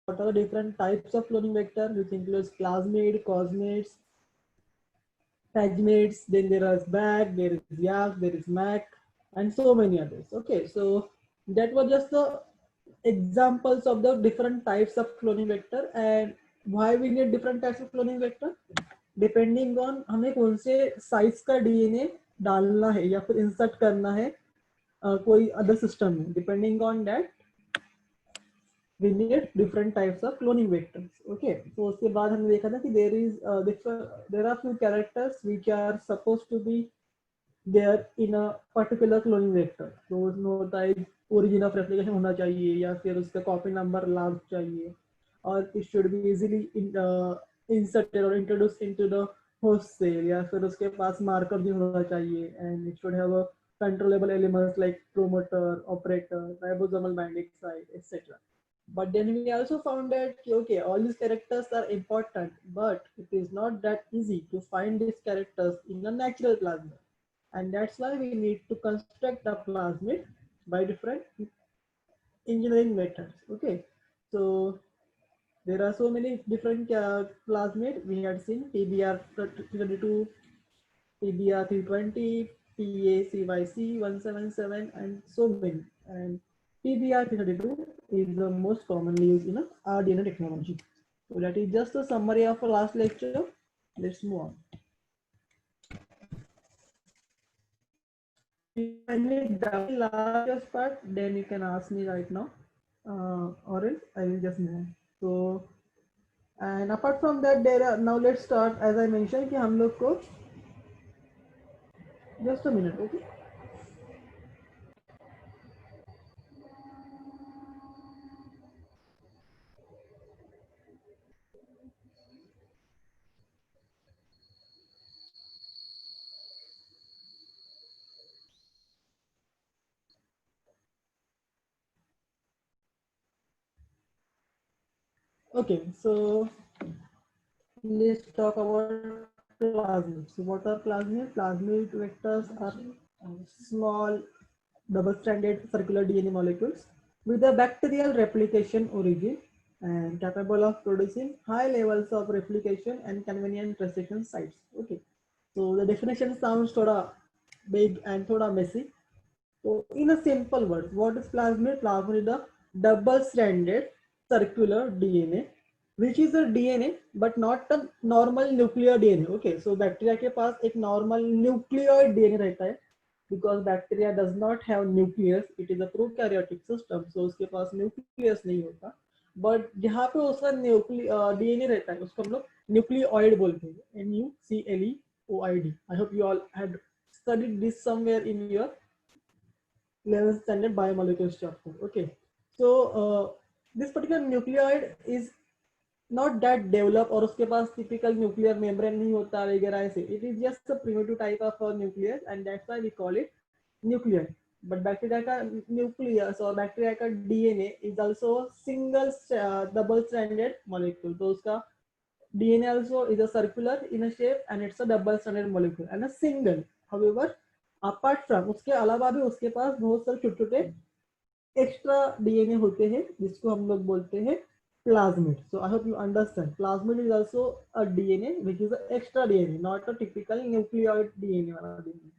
what are the different types of cloning vector, which includes plasmid, cosmids, pagmids, then there is BAC, there is YAC, there is MAC, and so many others. Okay, so that was just the examples of the different types of cloning vector and why we need different types of cloning vector. Depending on हमें कौन से size का DNA डालना है या फिर insert करना है कोई अदर सिस्टम में, depending on that we need different types of cloning vectors. Okay, so उसके बाद हमने देखा था कि there are few characters which are supposed to be there in a particular cloning vector. तो उसमें होता है origin of replication होना चाहिए या फिर उसका copy number large चाहिए और it should be easily inserted or introduced into the host cell या फिर उसके पास marker भी होना चाहिए and it should have a controllable elements like promoter, operator, ribosomal binding site, etc. But then we also found that okay, all these characters are important, but it is not that easy to find these characters in a natural plasmid, and that's why we need to construct the plasmid by different engineering methods. Okay, so there are so many different plasmid. We had seen PBR 32, PBR 320, PACYC 177, and so many. And PBR 332 is the most commonly used in RDNA technology. So that is just a summary of our last lecture. Let's move on. If any doubt last part, then you can ask me right now, or else I will just move on. So, and apart from that, there are now let's start. As I mentioned, कि हम लोग को just a minute, okay? Okay, so let's talk about plasmids. So what are plasmids? Plasmid vectors are small double-stranded circular DNA molecules with a bacterial replication origin and capable of producing high levels of replication and convenient restriction sites. Okay, so the definition sounds thoda big and thoda messy. So in a simple word, what is plasmid? Plasmid is a double-stranded circular DNA, which is a DNA but not a normal nuclear DNA. Okay, so bacteria के पास एक normal nucleoid DNA रहता है because bacteria does not have nucleus. It is a prokaryotic system, so उसके पास nucleus नहीं होता. But जहाँ पे उसका DNA रहता है उसको हम लोग nucleoid बोलते हैं. NUCLEOID. I hope you all had studied this somewhere in your 11th standard biomolecules chapter. Okay, so this particular nucleoid is not that developed और उसके पास typical nuclear membrane नहीं होता वगैरह ऐसे. It is just a primitive type of nucleus and that's why we call it nuclear. But bacteria का nucleus और bacteria का DNA is also single double-stranded molecule. तो उसका DNA also is a circular in a shape and it's a double-stranded molecule and a single. However, apart from उसके अलावा भी उसके पास बहुत सारे छोटे-छोटे एक्स्ट्रा डीएनए होते हैं जिसको हम लोग बोलते हैं plasmid. So I hope you understand. Plasmid is also a DNA which is an extra DNA, not a typical nucleoid DNA वाला DNA.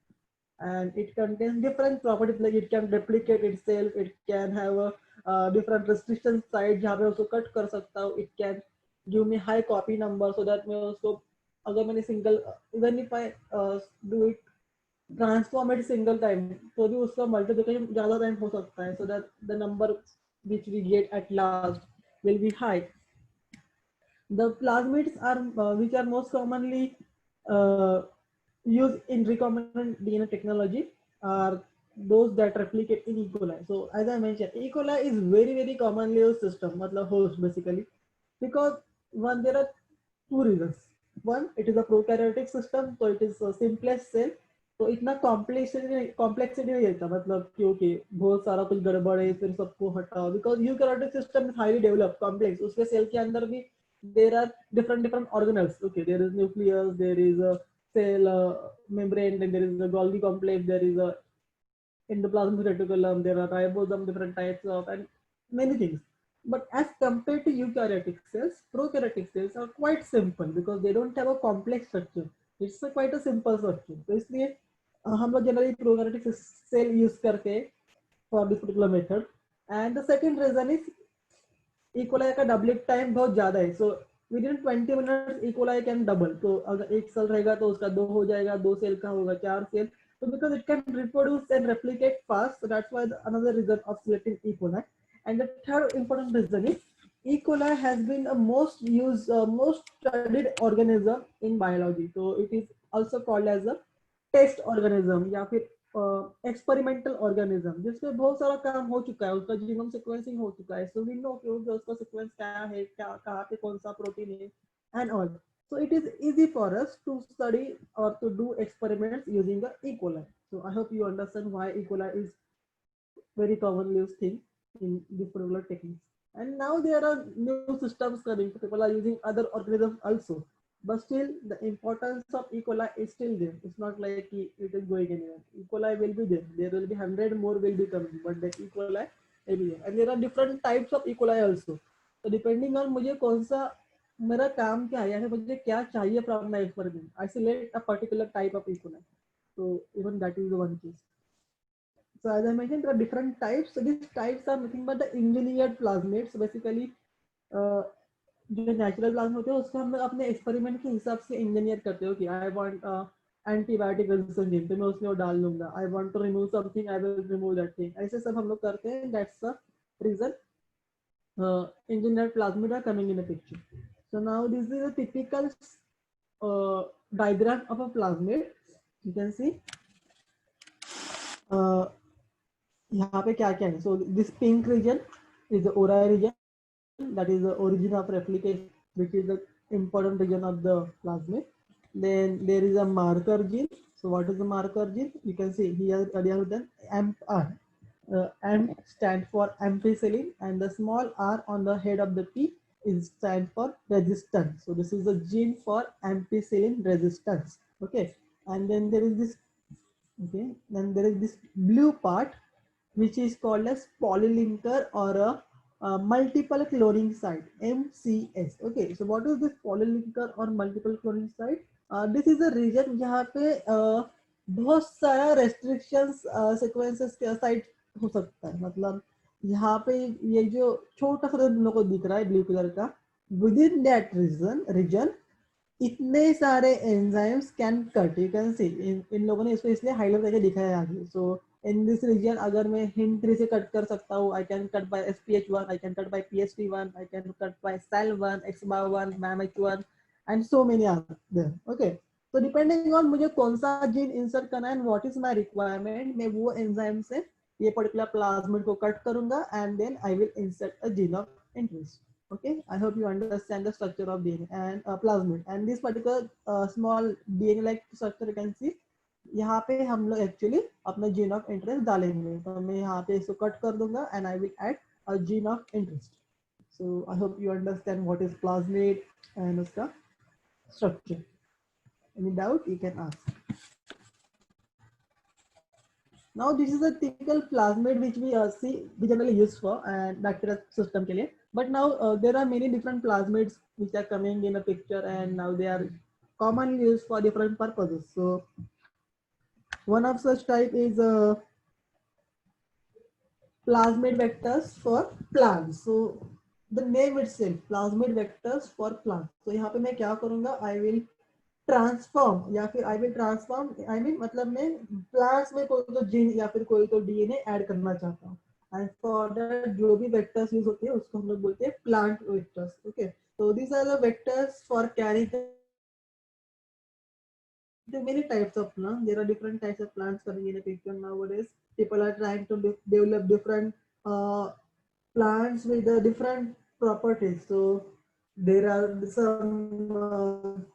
And it contains different properties like it can replicate itself, it can have a different restriction site जहाँ पे उसको cut कर सकता हूँ, it can give me high copy number so that मैं उसको अगर मैंने single even if I do it transform at single time तो भी उसका मल्टीप्लिकेशन ज्यादा टाइम हो सकता है so that the number which we get at last will be high. The plasmids are which are most commonly uh, used in recombinant DNA technology are those that replicate in E. coli. So as I mentioned, E. coli is very commonly used system, matlab host basically, because one there are two reasons. One, it is a prokaryotic system, so it is the simplest cell. तो इतना complexity नहीं रहता मतलब कि okay बहुत सारा कुछ गड़बड़ है फिर सबको हटाओ because eukaryotic system is highly developed complex उसके सेल के अंदर भी there are different organelles. Okay, there is nucleus, there is a cell membrane, then there is a Golgi complex, there is a endoplasmic reticulum, there are ribosome, different types of and many things. But as compared to eukaryotic cells, prokaryotic cells are quite simple because they don't have a complex structure. It's a quite a simple structure. तो इसलिए हम लोग generally prokaryotic cell use करते हैं for this particular method. And the second reason is E. coli का doublet time बहुत ज़्यादा है. So within 20 minutes E. coli can double. तो अगर एक सेल रहेगा तो उसका दो हो जाएगा, दो सेल का होगा चार cell. So because it can reproduce and replicate fast, so that's why another reason of selecting E. coli. And the third important reason is E. coli has been a most used, most studied organism in biology. So it is also called as a test organism या फिर experimental organism जिसमें बहुत सारा काम हो चुका है, उसका जीनोम सीक्वेंसिंग हो चुका है. सो वी नो कि उसका सीक्वेंस क्या है, क्या कहाँ पे कौन सा प्रोटीन है and all. So it is easy for us to study or to do experiments using the E. coli. So I hope you understand why E. coli is very commonly used thing in this particular technique. And now there are new systems coming. People are using other organisms also. But still, the importance of E. coli is still there. It's not like it is going anywhere. E. coli will be there. There will be 100 more will be coming, but the E. coli will be there. And there are different types of E. coli also. So depending on मुझे कौन सा मेरा काम क्या है या फिर मुझे क्या चाहिए from my experiment, I select a particular type of E. coli. So even that is the one case. So as I mentioned, there are different types. So these types are nothing but the engineered plasmids. So basically, जो natural plasma होते हैं उसको हम लोग अपने experiment के हिसाब से इंजीनियर करते हो कि I want antibiotic resistance gene तो मैं उसमें वो डाल दूंगा. I want to remove something, I will remove that thing. ऐसे सब हम लोग करते हैं. That's the reason engineered plasmid are coming in a picture. So now this is a typical diagram of a plasmid. You can see यहाँ पे क्या क्या है. So this pink region is the ora region, that is the origin of replication, which is the important region of the plasmid. Then there is a marker gene. So what is the marker gene? You can see here earlier written AMPR. M stands for ampicillin, and the small r on the head of the P is stand for resistance. So this is the gene for ampicillin resistance. Okay, and then there is this. Okay, then there is this blue part which is called as polylinker or a multiple cloning site, MCS. Okay, so what is this polylinker or multiple cloning site? This is a region जहाँ पे बहुत सारा restrictions sequences के site हो सकता है. मतलब यहाँ पे ये जो छोटा सा हम लोग को दिख रहा है ब्लू कलर का, within that region इतने सारे enzymes can cut. You can see इन लोगों ने इसको इसलिए हाईलाइट करके दिखाया है आगे. सो इन दिस रीजन अगर मैं हिंट3 से कट कर सकता हूँ, I can cut by SPH1, I can cut by PHP1, I can cut by SAL1, XBA1, MAMH1 and so many are there. Okay, तो डिपेंडिंग ऑन मुझे कौन सा जीन इंसर्ट करना है and what is my requirement, मैं वो enzyme से ये पर्टिकुलर प्लाज्मिड को कट करूंगा and then I will insert a gene of interest. Okay, I hope you understand the structure of DNA and plasmid. And this particular small DNA like structure you can see, यहाँ पे हम लोग actually अपना gene of interest डालेंगे. तो मैं यहाँ पे इसको कट कर दूंगा and I will add a gene of interest. So I hope you understand what is plasmid and उसका structure. Any doubt you can ask. Now this is a typical plasmid which we generally use for and bacterial system के लिए. But now there are many different plasmids which are coming in a picture, and now they are commonly used for different purposes. So one of such type is plasmid vectors for plants. So the name itself, plasmid vectors for plants. So यहाँ पे मैं क्या करूँगा, I will transform या फिर I will transform, I mean मतलब मैं plants में कोई तो जीन या फिर कोई तो DNA ऐड करना चाहता हूँ. एंड फॉर दैट जो भी वेक्टर्स यूज होते हैं उसको हम लोग बोलते हैं plant vectors. Okay, so these are the vectors for carrying the many types of plants. There are different types of plants coming in a picture nowadays. People are trying to develop different plants with different properties. So there are some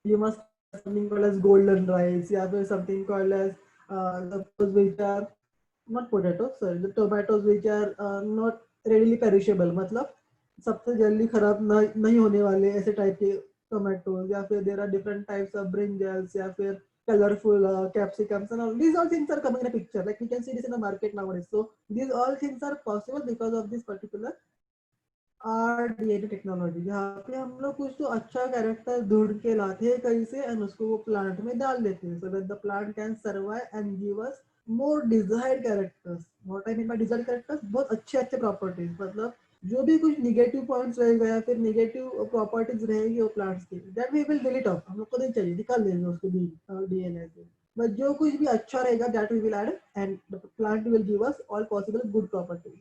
you must have something called as golden rice, या फिर something called as the potatoes which are not potatoes, sorry, the tomatoes which are not readily perishable. मतलब सबसे जल्दी खराब नहीं होने वाले ऐसे टाइप के tomatoes. या फिर there are different types of brinjals या फिर colorful capsicums and all. These all things are coming in a picture. Like we can see this in the market nowadays. So these all things are possible because of this particular rDNA technology, जहाँ पे हम लोग कुछ तो अच्छा character ढूंढ के लाते हैं कहीं से एंड उसको वो प्लांट में डाल देते हैं, सो that the plant can survive and give us more desired characters. What I mean by desired characters, बहुत अच्छे अच्छे प्रॉपर्टीज, मतलब जो भी कुछ निगेटिव पॉइंट्स रहेगा या फिर निगेटिव प्रॉपर्टीज रहेगी वो प्लांट्स की, that we will delete off, हम लोग को नहीं चाहिए, निकाल देंगे उसको डीएनए से। बट जो कुछ भी अच्छा रहेगा that we will add and the plant will give us all possible good properties.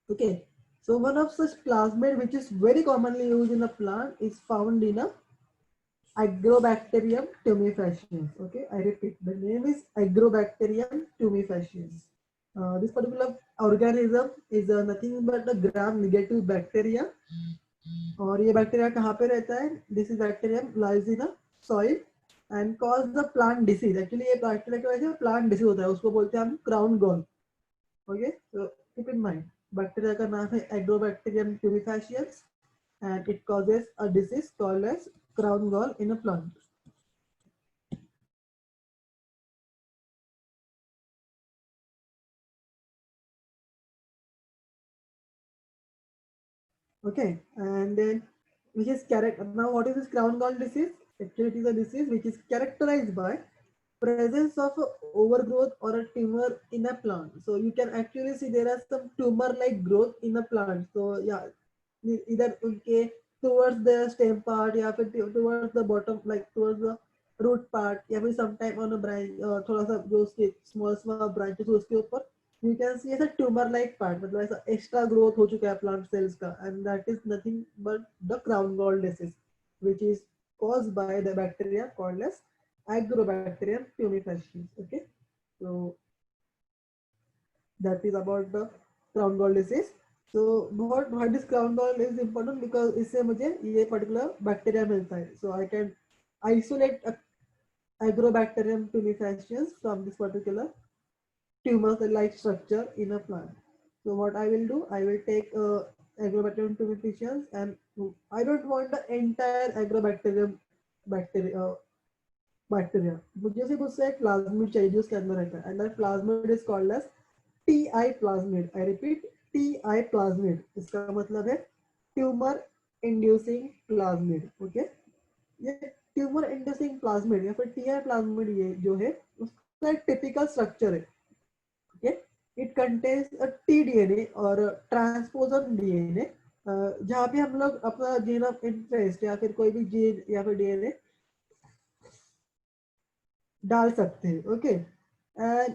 Okay, so one of such plasmid which is very commonly used in a plant is found in a Agrobacterium tumefaciens. Okay, I repeat, the name is Agrobacterium tumefaciens. This particular organism is nothing but a gram-negative bacteria. और ये bacteria कहाँ पे रहता है? This is bacterium lies in a soil and cause the plant disease. Actually ये bacteria की वजह से plant disease होता है, उसको बोलते हैं हम crown gall. Okay, so keep in mind, bacteria का नाम है Agrobacterium tumefaciens and it causes a disease called as crown gall in a plant. Okay, and then which is character. Now, what is this crown gall disease? Actually, it is a disease which is characterized by presence of a overgrowth or a tumor in a plant. So you can actually see there are some tumor-like growth in a plant. So yeah, either okay towards the stem part, या फिर towards the bottom, like towards the root part, या फिर sometime on a branch, थोड़ा सा जो उसके small branches उसके ऊपर you can see as a tumor like part, मतलब ऐसा extra growth हो चुका है plant cells का, and that is nothing but the crown gall disease which is caused by the bacteria called as Agrobacterium tumefaciens. Okay, so that is about the crown gall disease. So why this crown gall is important, because इससे मुझे ये particular bacteria मिलता है, so I can isolate Agrobacterium tumefaciens from this particular tumor-like structure in a plant. So what I will do, I will take Agrobacterium tumefaciens, and I don't want the entire Agrobacterium bacteria. मुझे सिर्फ उससे एक plasmid चाहिए जो उसके अंदर रहता है, and that plasmid is called as TI plasmid. I repeat, TI plasmid. इसका मतलब है ट्यूमर इंड्यूसिंग प्लाज्मिड. ओके, ये ट्यूमर इंड्यूसिंग प्लाज्मिड या फिर टीआई प्लाज्मिड ये जो है उसका एक टिपिकल स्ट्रक्चर है. Okay, it contains a T-DNA और ट्रांसपोजन डीएनए, जहाँ पे हम लोग अपना जीन ऑफ इंटरेस्ट या फिर कोई भी जीन या फिर डीएनए डाल सकते हैं. Okay, and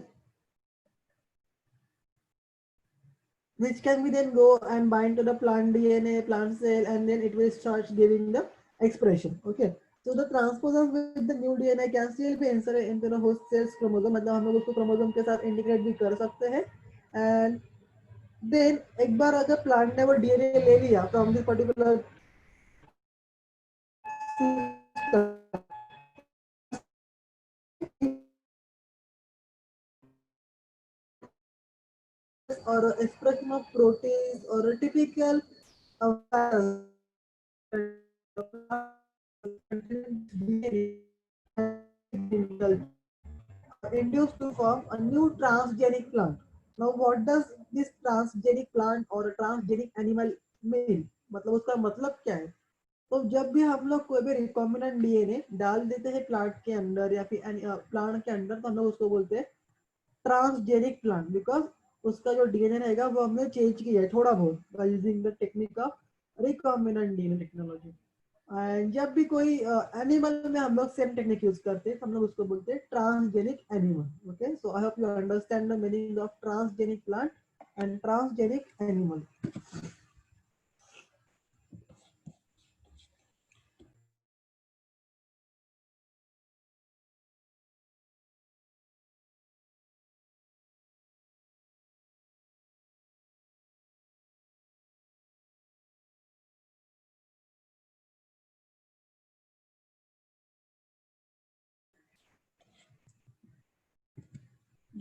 which can be then go and bind to the plant DNA, plant cell, and then it will start giving the expression. Okay, so the transposons with the new DNA can still be inserted into the host cell's chromosome. मतलब हम लोग उसको chromosome के साथ integrate भी कर सकते हैं. एंड देन एक बार अगर प्लांट ने वो डीएनए ले लिया from this particular or expression of proteins or a typical induced to form a new transgenic plant. Now, what does this transgenic plant or a transgenic animal mean? मतलब उसका मतलब क्या है? तो जब भी हम लोग कोई भी रिकॉम्बिनेंट डीएनए डाल देते हैं प्लांट के अंदर या फिर प्लांट के अंदर, तो हम लोग उसको बोलते हैं ट्रांसजेनिक प्लांट, बिकॉज उसका जो डीएनए रहेगा वो हमने चेंज किया है थोड़ा बहुत by using the technique of recombinant DNA technology. And जब भी कोई एनिमल में हम लोग सेम टेक्निक यूज करते हैं, हम लोग उसको बोलते हैं transgenic animal. Okay, so I hope you understand the meaning of transgenic plant and transgenic animal.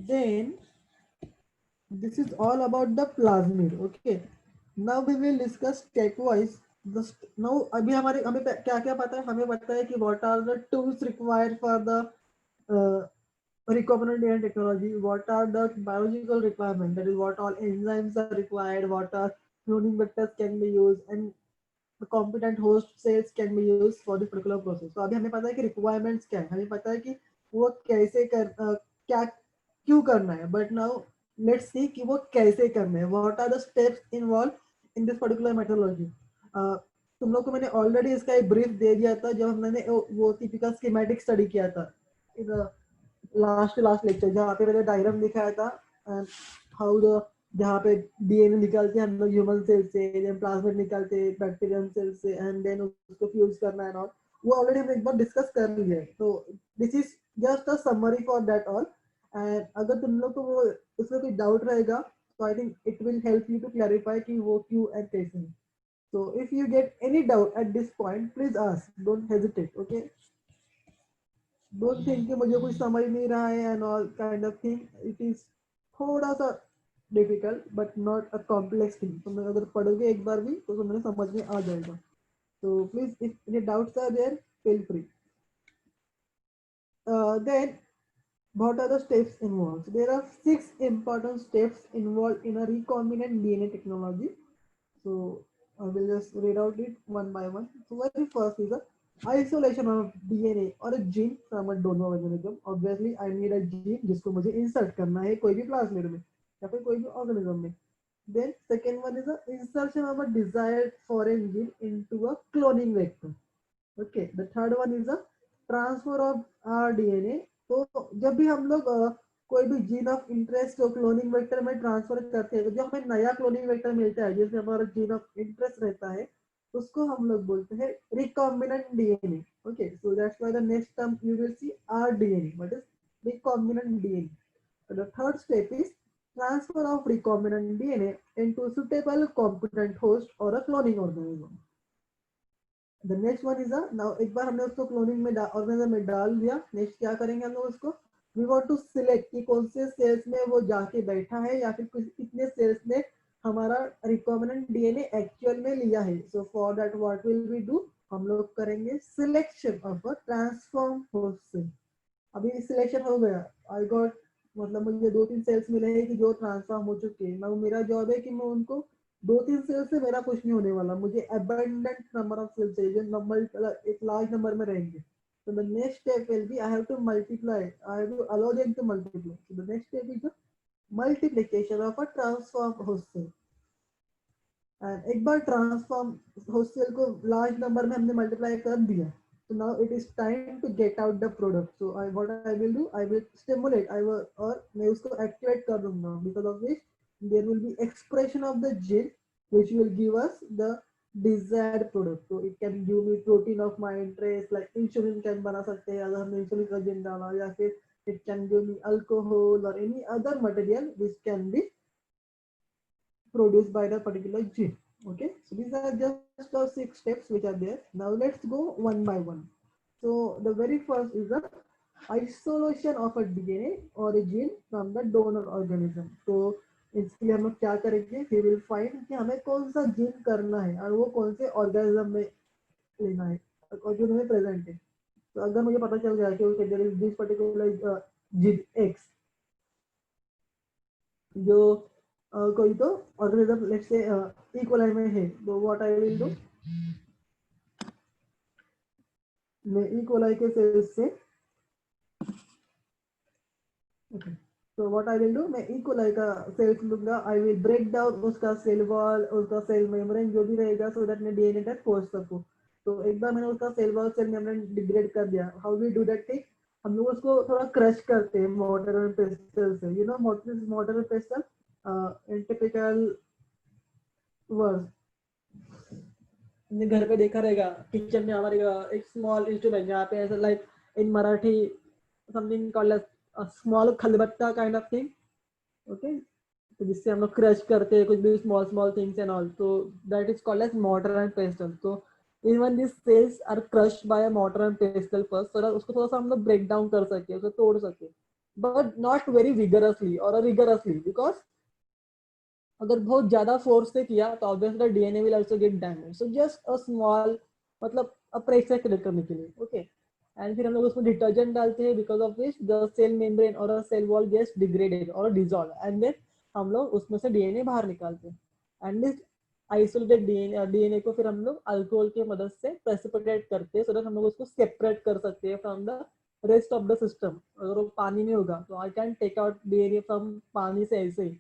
Then this is all about the plasmid. Okay, now we will discuss stepwise. Now अभी हमारे हमें क्या क्या पता है, हमें पता है कि what are the tools required for the recombinant DNA technology, what are the biological requirements, that is what all enzymes are required, what are cloning vectors can be used, and the competent host cells can be used for this particular process. तो अभी हमें पता है कि requirements क्या है, हमें पता है कि वो कैसे क्या क्यों करना है, but now let's see कि वो कैसे करना है, what are the steps involved in this particular methodology. तुम लोग को मैंने ऑलरेडी इसका एक ब्रीफ दे दिया था जब हमने वो टिपिकल स्कीमेटिक स्टडी किया था लास्ट लेक्चर, जहाँ पे मैंने डायग्राम दिखाया था एंड हाउ द, जहाँ पे डीएनए निकालते हैं हम लोग ह्यूमन सेल से, देन प्लाज्मिड निकालते हैं बैक्टीरियम सेल से, एंड देन उसको फ्यूज करना है और वो ऑलरेडी हमने एक बार डिस्कस कर लिया है. तो this is just a summary for that all. And अगर तुम लोग को वो उसमें कोई डाउट रहेगा तो I think it will help you to clarify कि वो क्यों एंड कैसे है. So if you get any doubt at this point, please ask. Don't hesitate. Okay. Don't think कि मुझे कुछ समझ नहीं रहा है and all kind of thing. It is थोड़ा सा difficult but not a complex thing. तो मैं अगर पढ़ोगे एक बार भी तो तुम्हें समझ में आ जाएगा. So please, if any doubts are there, feel free. Then what are the steps involved? There are 6 important steps involved in a recombinant DNA technology. So I will just read out it one by one. So very first is the isolation of DNA or a gene from a donor organism. Obviously, I need a gene जिसको मुझे insert करना है कोई भी plasmid में या फिर कोई भी organism में. Then second one is the insertion of a desired foreign gene into a cloning vector. Okay. The third one is the transfer of rDNA. तो जब भी हम लोग कोई भी जीन ऑफ इंटरेस्ट को क्लोनिंग वेक्टर में ट्रांसफर करते हैं तो जो हमें नया क्लोनिंग वेक्टर मिलता है जिसमें हमारा जीन ऑफ इंटरेस्ट रहता है उसको हम लोग बोलते हैं recombinant DNA. Okay, so that's why the next term you will see rDNA, what is recombinant DNA. The third step is transfer of recombinant DNA into suitable competent host और a cloning organism. The next one is now एक बार हमने उसको cloning में organism में डाल दिया, next क्या करेंगे हम लोग उसको वी वांट टू सिलेक्ट कि कौन से सेल्स में वो जाके बैठा है या फिर कितने सेल्स में हमारा रिकॉम्बिनेंट डीएनए एक्चुअल में लिया है. So for that what will we do, हम लोग करेंगे selection of a transform host cell. अभी सिलेक्शन हो गया, आई गॉट मतलब मुझे 2-3 सेल्स मिले हैं कि जो ट्रांसफॉर्म हो चुके हैं. नाउ मेरा जॉब है कि मैं उनको 2-3 सेल्स से मेरा कुछ नहीं होने वाला, मुझे अबंडेंट नंबर ऑफ सेल्स चाहिए जो नंबर एक लार्ज नंबर में रहेंगे. So the next step will be I have to multiply. I have to allow them to multiply. So the next step is the multiplication of a transform host cell. And एक बार transform host cell को large number में हमने multiply कर दिया. So now it is time to get out the product. So what I will do, I will stimulate. I will और मैं उसको activate कर दूँगा. Because of which there will be expression of the gene which will give us the desired product. So it can give me protein of my interest like insulin can बना सकते हैं अगर हमने insulin का gene डाला, या फिर it can give me alcohol or any other material which can be produced by the particular gene. Okay, so these are just the 6 steps which are there. Now let's go one by one. So the very first is the isolation of a DNA or a gene from the donor organism. So इसके लिए हम लोग क्या करेंगे, we will find कि हमें कौन सा जीन करना है और वो कौन से ऑर्गेनिज्म में लेना है और जो हमें प्रेजेंट है. तो अगर मुझे पता चल गया कि okay, there is this particular gene X जो कोई तो organism let's say E coli में है, तो व्हाट आई विल डू, मैं ई कोलाई के सेल्स से ओके, तो व्हाट आई विल डू, मैं ई कोलाई का सेल्स लूंगा, आई विल ब्रेक डाउन उसका सेल वॉल, उसका सेल मेम्ब्रेन जो भी रहेगा सो दैट मैं डीएनए तक पहुंच सकूं. तो एक बार मैंने उसका cell wall cell membrane degrade कर दिया, how we do that thing, हम लोग उसको थोड़ा क्रश करते हैं मोटर एंड पेस्टल से. You know mortar and pestle in typical word घर पे देखा रहेगा, किचन में हमारे एक स्मॉल इंस्ट्रूमेंट जहाँ पे ऐसा like in Marathi something called small खलबत्ता काइंड ऑफ थिंग. ओके, तो जिससे हम लोग क्रश करते हैं कुछ भी small small things and all, तो that is called as mortar and pestle. तो even this cells are crushed by mortar and pestle first, so उसको थोड़ा सा हम लोग ब्रेक डाउन कर सके, उसे तोड़ सके, बट नॉट वेरी विगरसली और रिगरसली, बिकॉज अगर बहुत ज्यादा फोर्स से किया तो obviously DNA will also get damage. So just a small मतलब प्रेशर क्रिएट करने के लिए. ओके, एंड फिर हम लोग उसमें डिटर्जेंट डालते हैं because of which the cell membrane और सेल वॉल गेट्स डिग्रेडेड और डिसॉल्व, एंड देन हम लोग उसमें से डीएनए बाहर निकालते हैं. एंड दिस आइसोलेटेड डीएनए को फिर हम लोग अल्कोहल की मदद से प्रेसिपिटेट करते हैं, सो दैट हम लोग उसको सेपरेट कर सकते हैं from the rest of the system. अगर वो पानी में होगा तो I can take out DNA from पानी से ऐसे ही।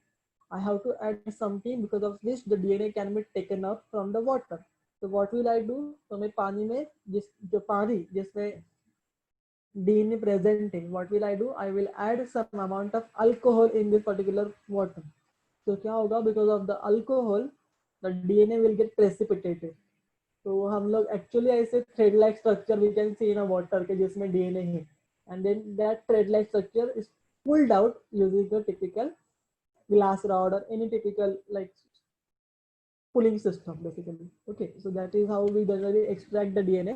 I have to add something because of which the DNA can be taken up from the water. So what will I do? तो मैं पानी में जो पानी जिसमें DNA present है, what will I do? I will add some amount of alcohol in this particular water. तो क्या होगा? Because of the alcohol, the DNA will get precipitated. तो हम लोग एक्चुअली ऐसे thread like structure we can see in a water के जिसमें DNA है, and then that thread like structure is pulled out using the typical glass rod or any typical like pulling system basically. Okay, so that is how we generally extract the DNA.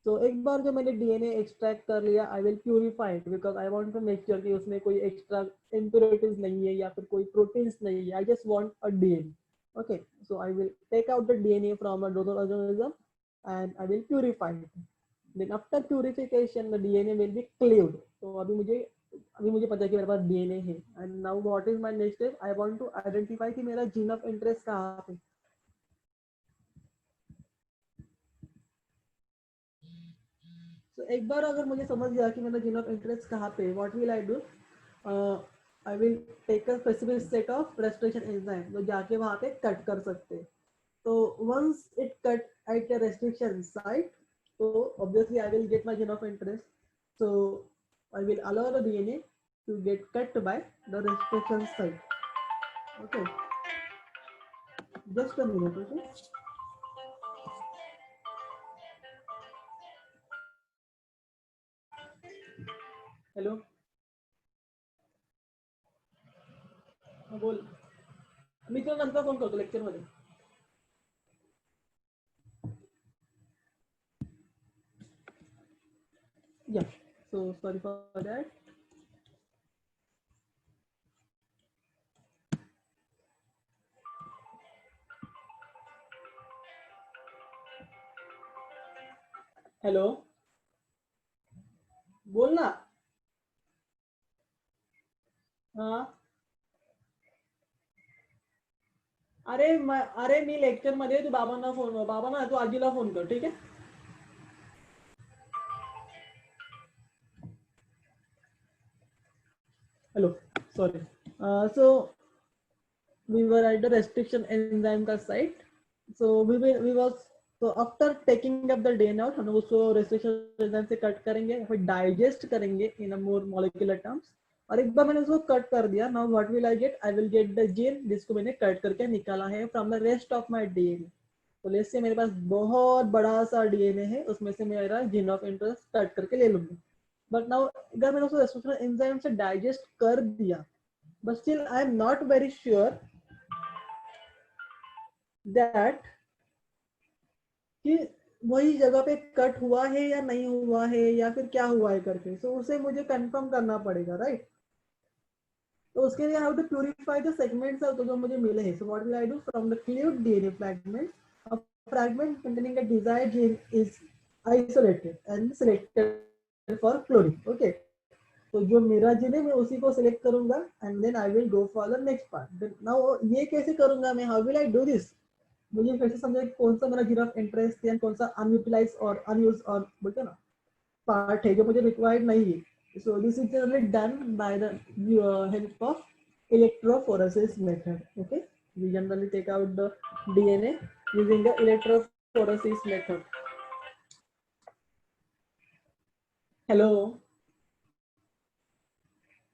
So एक बार जो मैंने DNA extract कर लिया, I will purify it because I want to make sure कि उसमें कोई extra impurities नहीं है या फिर कोई proteins नहीं है. I just want a DNA. Okay, so I will take out the DNA from a donor organism and I will purify it. Then after purification, the DNA will be cleaved. तो अभी मुझे पता है कि मेरे पास DNA है. And now what is my next step? I want to identify कि मेरा gene of interest कहाँ पे. So एक बार अगर मुझे समझ गया कि मेरा जीन ऑफ इंटरेस्ट कहाँ पे, what will I do? I will take a specific set of restriction enzyme, तो जाके वहाँ पे कट कर सकते हैं. तो once it cut at the restriction site, तो obviously I will get my gene of interest. So I will allow the DNA to get cut by the restriction site. Okay, just a minute. Okay, hello, बोल. मी तुला नंतर phone करतो lecture मध्ये. Yeah, so sorry for that. Hello, बोल ना. हाँ, अरे मी लेक्चर मध्ये, तू बाबांना फोन, बाबांना तू आजीला फोन कर, ठीक आहे. Hello, sorry. So we were at the restriction enzyme का site. So we was, so after taking up the DNA out, हम लोग उसको restriction enzyme से कट करेंगे, फिर digest करेंगे in a more molecular terms. और एक बार मैंने उसको कट कर दिया, now what will I get? I will get the gene जिसको मैंने कट करके निकाला है from the rest of my DNA. तो लेट्स से मेरे पास बहुत बड़ा सा डीएनए है, उसमें से मेरा जीन ऑफ इंटरेस्ट कट करके ले लूंगा. बट नाउ अगर मैंने उसको रेस्ट्रिक्शन एंजाइम से डाइजेस्ट कर दिया, but still I am not very sure that कि वही जगह पे कट हुआ है या नहीं हुआ है या फिर क्या हुआ है करके. सो उसे मुझे कंफर्म करना पड़ेगा, राइट? तो उसके लिए I have to purify the segments तो जो मुझे मिले हैं. So what will I do? From the cleaved DNA fragment, a fragment containing a desired gene is isolated and selected for cloning. Okay, तो जो मेरा जीन है मैं उसी को सिलेक्ट करूंगा and then I will go for the next part. Now ये कैसे करूंगा मैं? How will I do this? मुझे कैसे समझे कौन सा मेरा जीन ऑफ इंटरेस्ट है, कौन सा अनयूटिलाइज और अनयूज और बोलते ना पार्ट है जो मुझे रिक्वायर्ड नहीं है. So this is generally done by the help of electrophoresis method. Okay, we generally take out the DNA using the electrophoresis method. Hello,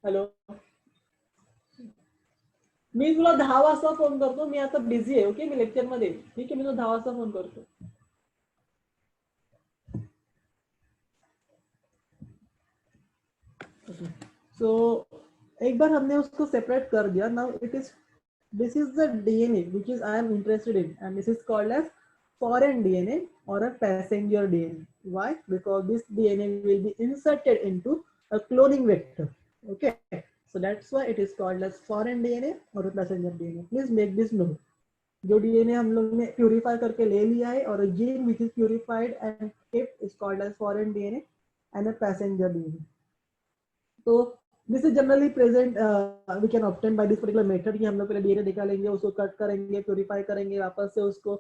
hello. मी तुला 10 वाजता फोन करतो, मी आता बिझी आहे. ओके, मी लेक्चर मध्ये. ठीक आहे, मी तुला 10 वाजता फोन करतो. सो एक बार हमने उसको सेपरेट कर दिया. Now it is, this is the DNA which is I am interested in, and this is called as foreign DNA or a passenger DNA. Why? Because this DNA will be inserted into a cloning vector. Okay, so that's why it is called as foreign DNA or a passenger DNA. Please make this note. जो DNA हम लोग ने purify करके ले लिया है और gene which is purified and kept is called as foreign DNA and a passenger DNA. तो this is generally present we can obtain by this particular method कि हम लोग पहले डीएनए निकालेंगे, उसको कट करेंगे, प्यूरिफाई करेंगे, वापस से उसको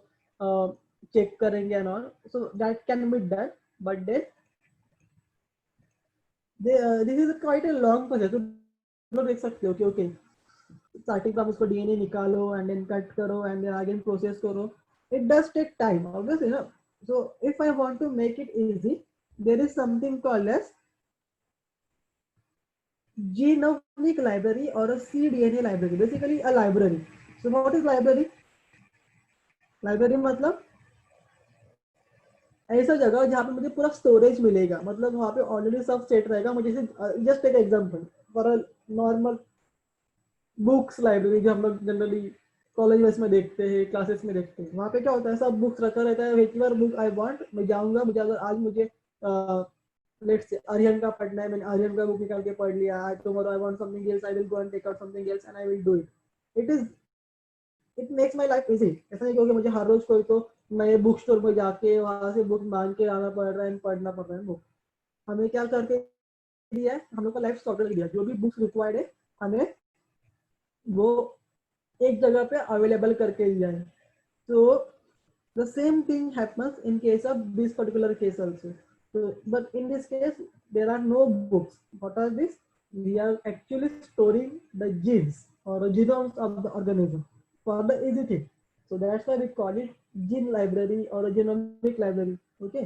चेक करेंगे and all, so that can be done, but then this is quite a long process. तो देख सकते हो कि ओके स्टार्टिंग आप उसको डीएनए निकालो एंड देन कट करो एंड देन अगेन प्रोसेस करो, it does take time obviously ना। So if I want to make it easy, there is something called as genomic library or a cDNA library, basically a library. So what is library? Library मतलब ऐसा जगह जहाँ पे मुझे पूरा storage मिलेगा, मतलब वहाँ पे ऑलरेडी सब सेट रहेगा। मुझे just take example for a normal books library जो हम लोग जनरली कॉलेज में देखते हैं, क्लासेस में देखते हैं, वहाँ पे क्या होता है, सब बुक्स रखा रहता है। व्हिचएवर बुक आई वांट मैं जाऊंगा, मुझे अगर आज मुझे लेट्स से आर्यन का पढ़ना है, मैंने आर्यन का बुक निकाल के पढ़ लिया, आज tomorrow I want something else, I will go and take out something else and I will do it. It is it makes my life easy. ऐसा नहीं क्योंकि मुझे हर रोज कोई तो नए बुक स्टोर में जाके वहां से बुक मांग के आना पड़ रहा है, पढ़ना पड़ रहा है बुक। हमें क्या करके दिया है, हम लोग का लाइफ सॉर्टेड दिया, जो भी बुक्स रिक्वायर्ड है हमें वो एक जगह पे अवेलेबल करके दिया है। So the same thing happens in case of this particular case also. So, but in this case, there are no books. What are this? We are actually storing the genes or the genomes of the organism for the easy thing. So that's why we call it gene library or a genomic library. Okay.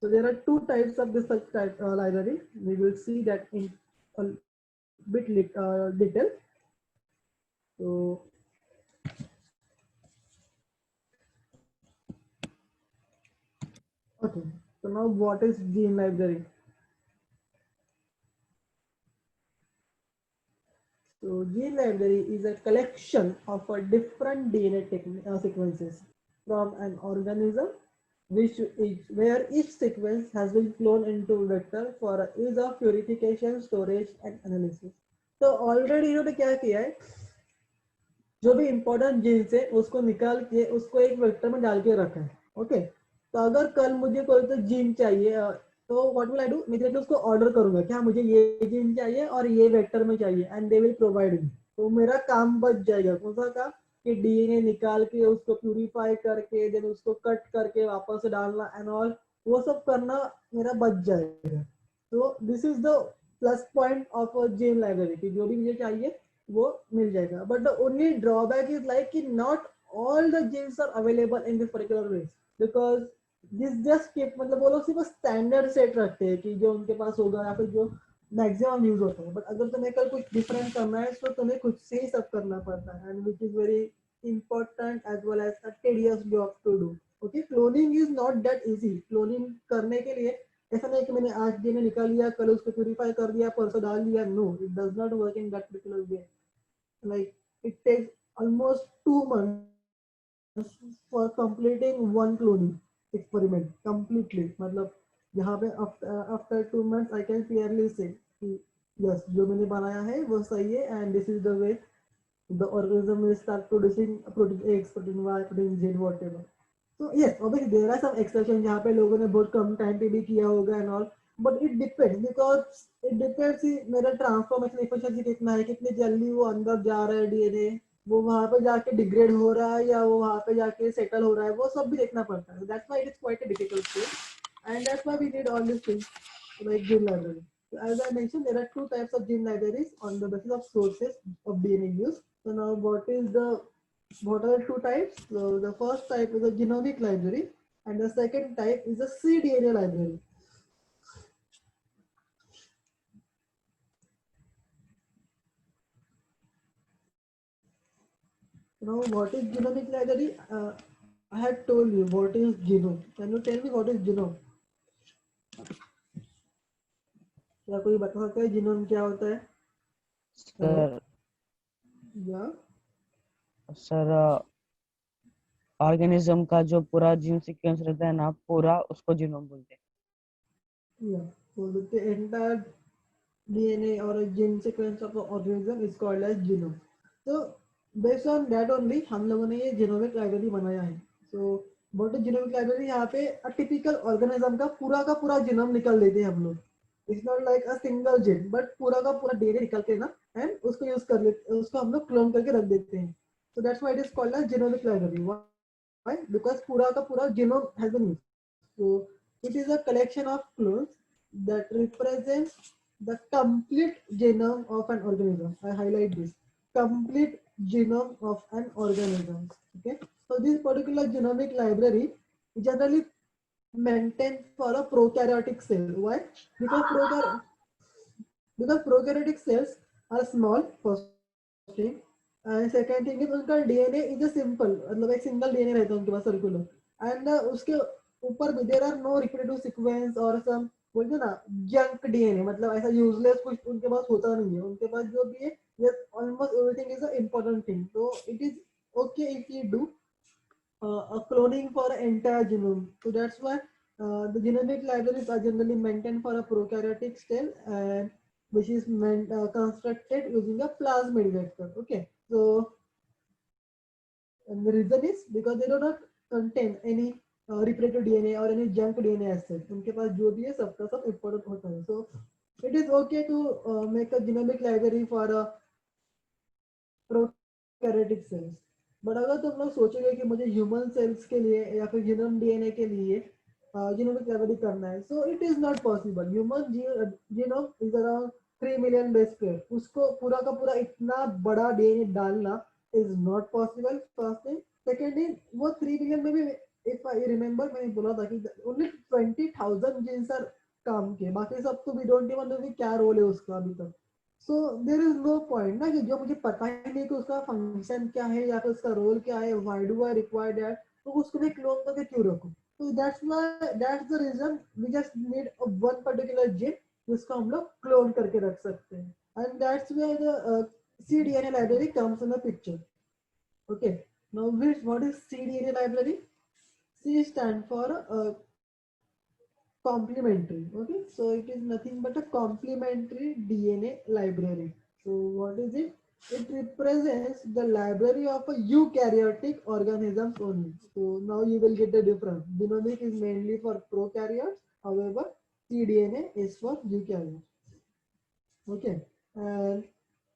So there are two types of this such type library. We will see that in a bit detail. So okay. So now what is gene library? So gene library is a collection of different DNA sequences from an organism, where each sequence has been cloned into vector for ease of purification, storage and analysis. तो already इन्होंने क्या किया है, जो भी important jeans है उसको निकाल के उसको एक वेक्टर में डाल के रखा है। ओके, तो अगर कल मुझे कोई तो जीन चाहिए तो व्हाट विल आई डू, मैं directly उसको ऑर्डर करूंगा क्या मुझे ये जीन चाहिए और ये वेक्टर में चाहिए, and they will provide me. तो मेरा काम बच जाएगा। कौन सा काम? कि डीएनए निकाल के उसको प्यूरिफाई करके देन उसको कट करके वापस से डालना एंड ऑल, वो सब करना मेरा बच जाएगा। तो this is the plus point of gene library कि जो भी मुझे चाहिए वो मिल जाएगा। But the only drawback is like कि not all the genes are available in this particular way, because this just keep, मतलब वो लोग सिर्फ स्टैंडर्ड सेट रखते हैं कि जो उनके पास होगा या फिर जो मैक्सिमम यूज होता है। बट अगर तुम्हें कल कुछ डिफरेंट करना है तो तुम्हें खुद से ही सब करना पड़ता है, and which is very important as well as a tedious job to do. Okay, cloning is not that easy. Cloning करने के लिए ऐसा नहीं कि मैंने आज डीएनए निकाल लिया, कल उसको प्यूरिफाई कर दिया, परसों डाल दिया। No, it does not work in that particular way. Like it takes almost 2 months for completing one cloning experiment completely. मतलब यहाँ पे after 2 months I can clearly say कि yes, जो मैंने बनाया है वो सही है, and this is the way the organism will start producing protein X, protein Y, protein Z, whatever. So yes, obviously there are some exceptions जहाँ पे लोगों ने बहुत कम टाइम पे भी किया होगा and all, but it depends because it depends कि मेरा ट्रांसफॉर्मेशन एफिशिएंसी कितना है, कितने जल्दी वो अंदर जा रहा है डीएनए, वो वहां पे जाके डिग्रेड हो रहा है या वो वहां पे जाके सेटल हो रहा है, वो सब भी देखना पड़ता है। That's why it is quite a difficult thing, and that's why we need all this things like gene library. So as I mentioned, there are two types of gene libraries on the basis of sources of DNA use. So now what are the two types? So the first type is a genomic library and the second type is a cDNA library. Now what is genomic library? I had told you what is genome. Can you tell me what is genome? क्या कोई बता सकता है genome क्या होता है? Hello, sir या sir organism का जो पूरा जीन सीक्वेंस रहता है ना, पूरा उसको जीनोम बोलते हैं। या so the entire DNA or a gene sequence of the organism is called as genome. So based on that only हम लोगों ने ये genomic library बनाया है. So what is genomic library? यहाँ पे a typical organism का पूरा genome निकाल लेते हैं हम लोग. It's not like a single gene, but पूरा का पूरा डीएनए निकल के ना एंड उसको यूज कर लेते, उसको हम लोग क्लोन करके रख देते हैं. So that's why it is called as genomic library. Why? Because पूरा का पूरा genome has been used. So it is a collection of clones that represents the complete genome of an organism. I highlight this. Complete genome of an organism. Okay. So this particular genomic library is generally maintained for a prokaryotic cell. Why? Because prokaryotic cells are small first thing, and second thing is उनका DNA is a simple, मतलब एक single DNA रहता है उनके पास circular, and उसके ऊपर भी there are no repetitive sequence और सम बोलते ना जंक डीएनए, मतलब ऐसा यूजलेस कुछ उनके पास होता नहीं है. उनके पास जो भी है ये almost everything is a important thing. तो it is okay if you do a cloning for entire genome. So that's why the genomic libraries are generally maintained for a prokaryotic cell, and which is constructed using a plasmid vector. Okay, so and the reason is because they do not contain any replicated DNA or any junk DNA as such. उनके पास जो भी है सबका सब important होता है. So it is okay to make a genomic library for a prokaryotic cells. But अगर तुम लोग सोचोगे कि मुझे ह्यूमन सेल्स के लिए या फिर ह्यूमन डीएनए के लिए जीनोमिक लाइब्रेरी करना है, so it is not possible. Human genome is around 3 million base pair. उसको पूरा का पूरा इतना बड़ा डीएनए डालना is not possible. First thing. Second is वो 3 मिलियन में भी इफ आई रिमेम्बर मैंने बोला था कि ओनली 20,000 जीन्स आर काम के, बाकी सब तो वी डोंट इवन नो कि क्या रोल है उसका अभी तक. सो देर इज नो पॉइंट ना कि जो मुझे पता ही नहीं कि उसका फंक्शन क्या है या फिर उसका रोल क्या है, why do I require that, तो उसको भी क्लोन करके क्यों रखूं. तो that's the reason we just need one particular gene जिसको हम लोग क्लोन करके रख सकते हैं. And that's where the cDNA library comes in the picture. Okay, now what is cDNA library? C stand for complementary. Okay, so it is nothing but a complementary DNA library. So what is it? It represents the library of a eukaryotic organisms only. So now you will get the difference. Genomic is mainly for prokaryotes, however cDNA is for eukaryotes. Okay, and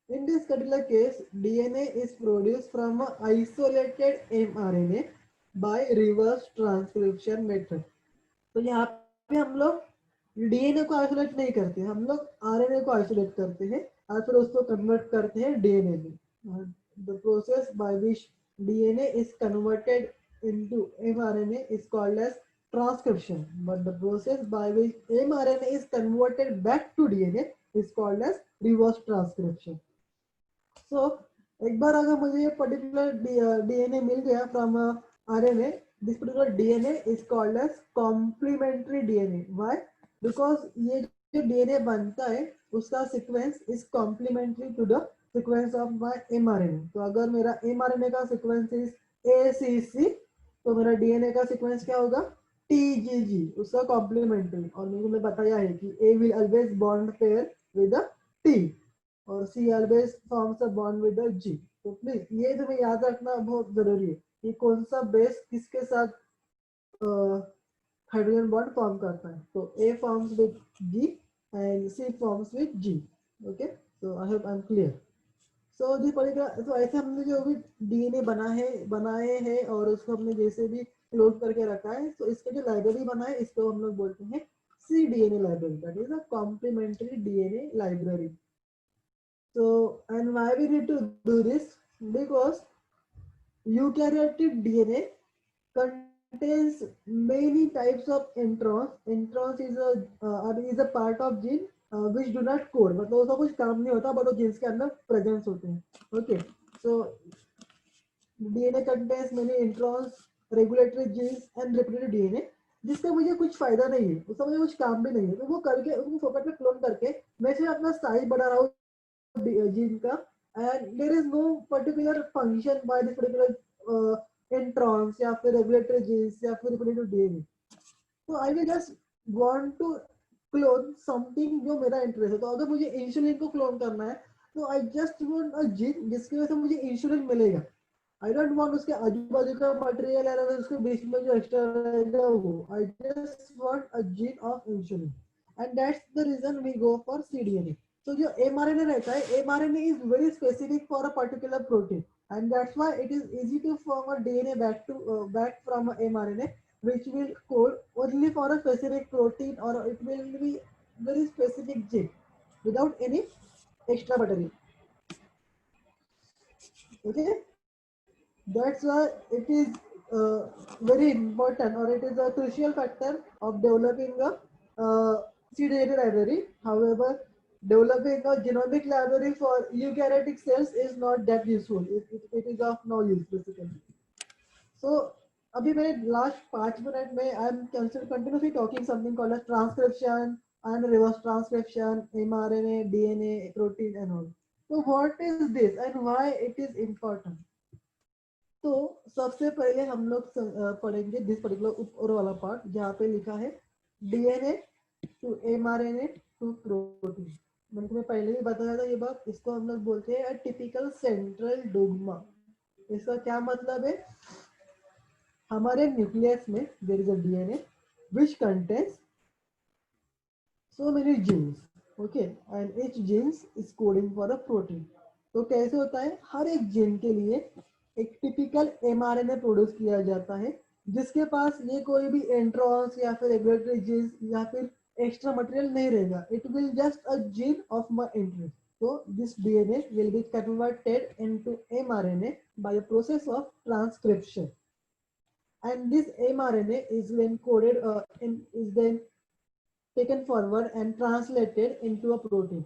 in this particular case DNA is produced from an isolated mRNA by reverse transcription method. तो यहाँ पे हम लोग DNA को isolate नहीं करते, हम लोग आरएनए को आइसोलेट करते हैं और फिर उसको कन्वर्ट करते हैं डीएनए में. The process by which DNA is converted into mRNA is called as transcription, but the process by which mRNA is converted back to DNA is called as reverse transcription. So एक बार अगर मुझे ये particular DNA मिल गया from RNA, this particular DNA is called as complementary DNA. Why? Because ये जो DNA बनता है उसका sequence is complementary to the sequence of my mRNA. तो अगर मेरा mRNA का सीक्वेंस is ACC, तो मेरा DNA का सीक्वेंस क्या होगा? TGG, उसका कॉम्प्लीमेंट्री. और मैंने बताया है कि A will always bond pair with the T और C always forms a bond with the G. तो प्लीज ये तुम्हें याद रखना बहुत जरूरी है कि कौन सा बेस किसके साथ हाइड्रोजन बॉन्ड फॉर्म करता है. तो A forms with G and C forms with G. Okay, so I hope I'm clear. So this particular, तो ऐसे हमने जो भी डीएनए बनाए हैं और उसको हमने जैसे भी क्लोन करके रखा है, तो इसके जो लाइब्रेरी बना है इसको हम लोग बोलते हैं cDNA library. That is a complementary DNA library. So and why we need to do this? Because eukaryotic DNA contains many types of introns. Introns is a part of gene which do not code. मतलब उसका कुछ काम नहीं होता, but वो genes के अंदर presence होते हैं. Okay, so DNA contains many introns, regulatory genes and replicated DNA, जिसका मुझे कुछ फायदा नहीं है, उसका मुझे कुछ काम भी नहीं है. तो वो करके उनको फोकट में क्लोन करके मैं सिर्फ अपना साइज बढ़ा रहा हूँ जीन का, and there is no particular function by this particular introns या फिर regulatory genes या फिर replicated DNA. So I will just want to clone something जो मेरा इंटरेस्ट है. तो अगर मुझे इंसुलिन को क्लोन करना है तो I just want a gene जिसकी वजह से मुझे इंसुलिन मिलेगा. I don't want उसके आजू बाजू का मटेरियल है उसके बीच में जो एक्स्ट्रा रहेगा वो. I just want a gene of insulin. and that's the reason we go for cDNA. So जो mRNA रहता है, mRNA is very specific for a particular protein, and that's why it is easy to form a DNA back from a mRNA, which will code only for a specific protein, or it will be very specific gene without any extra buttering. Okay, that's why it is very important, or it is a crucial factor of developing a cDNA library. However, developing a genomic library for eukaryotic cells is not that useful. It is of no use basically. So अभी मैं last 5 minutes में I'm continuously talking something called as transcription and reverse transcription, mRNA, DNA, protein and all. So what is this and why it is important? तो सबसे पहले हम लोग पढ़ेंगे this particular ऊपर वाला पार्ट जहाँ पे लिखा है DNA to mRNA to protein. मैंने तुम्हें पहले ही बताया था ये बात। इसको हम लोग बोलते हैं टिपिकल सेंट्रल डोग्मा। इसका क्या मतलब है? हमारे न्यूक्लियस में there is a DNA which contains so many genes, okay, and each genes is coding for a protein. तो कैसे होता है? हर एक जीन के लिए एक टिपिकल mRNA प्रोड्यूस किया जाता है जिसके पास ये कोई भी एंट्रॉन्स या फिर रेगुलेटरी जीन्स या फिर एक्स्ट्रा मटेरियल नहीं रहेगा. It will just a gene of my interest. So this DNA will be converted into mRNA by a process of transcription, and this mRNA is then coded is then taken forward and translated into a protein.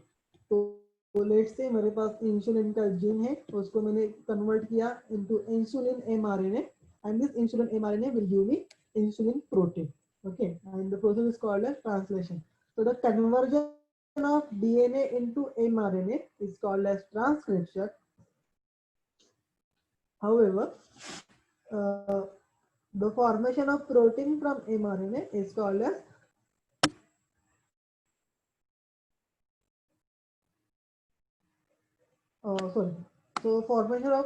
तो let's say मेरे पास insulin का gene है, उसको मैंने convert किया into insulin mRNA, and this insulin mRNA will give me insulin protein. Okay, and the process is called as translation. So the conversion of DNA into mRNA is called as transcription. However, the formation of protein from mRNA is called as so formation of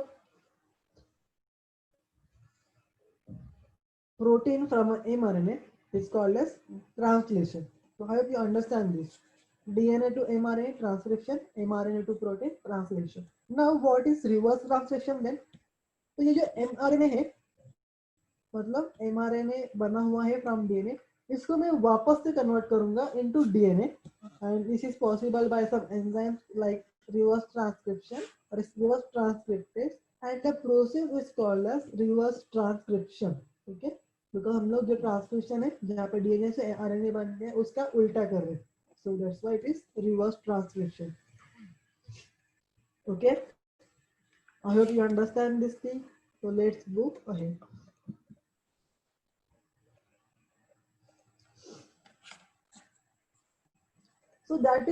protein from an mRNA is called as translation. So I hope you understand this. DNA to mRNA transcription, mRNA to protein translation. Now what is reverse translation then? तो ये जो mRNA है, मतलब mRNA बना हुआ है from DNA, इसको मैं वापस से कन्वर्ट करूंगा into DNA, and this is possible by some enzymes like reverse transcription or reverse transcriptase, and the process is called as reverse transcription. Okay, because हम लोग जो ट्रांसक्रिप्शन है जहाँ पे डीएनए से आरएनए बन गया उसका उल्टा कर रहे हैं. सो that's why it is reverse transcription. Okay, I hope you understand this thing. So let's go ahead. So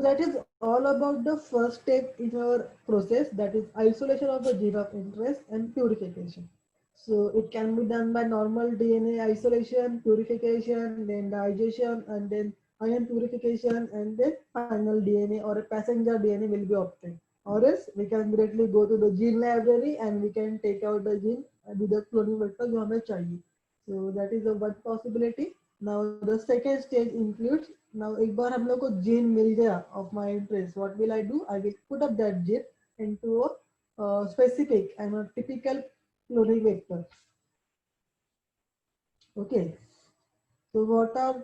that is all about the first step in our process, that is isolation of the gene of interest and purification. So it can be done by normal DNA isolation, purification, then digestion, and then ion purification, and then final DNA or a passenger DNA will be obtained. Or else we can directly go to the gene library and we can take out the gene with the cloning vector जो हमें चाहिए. So that is the one possibility. Now the second stage includes, now एक बार हम लोग को gene मिल गया of my interest, what will I do? I will put up that gene into a specific and a typical cloning vector. Okay, so what are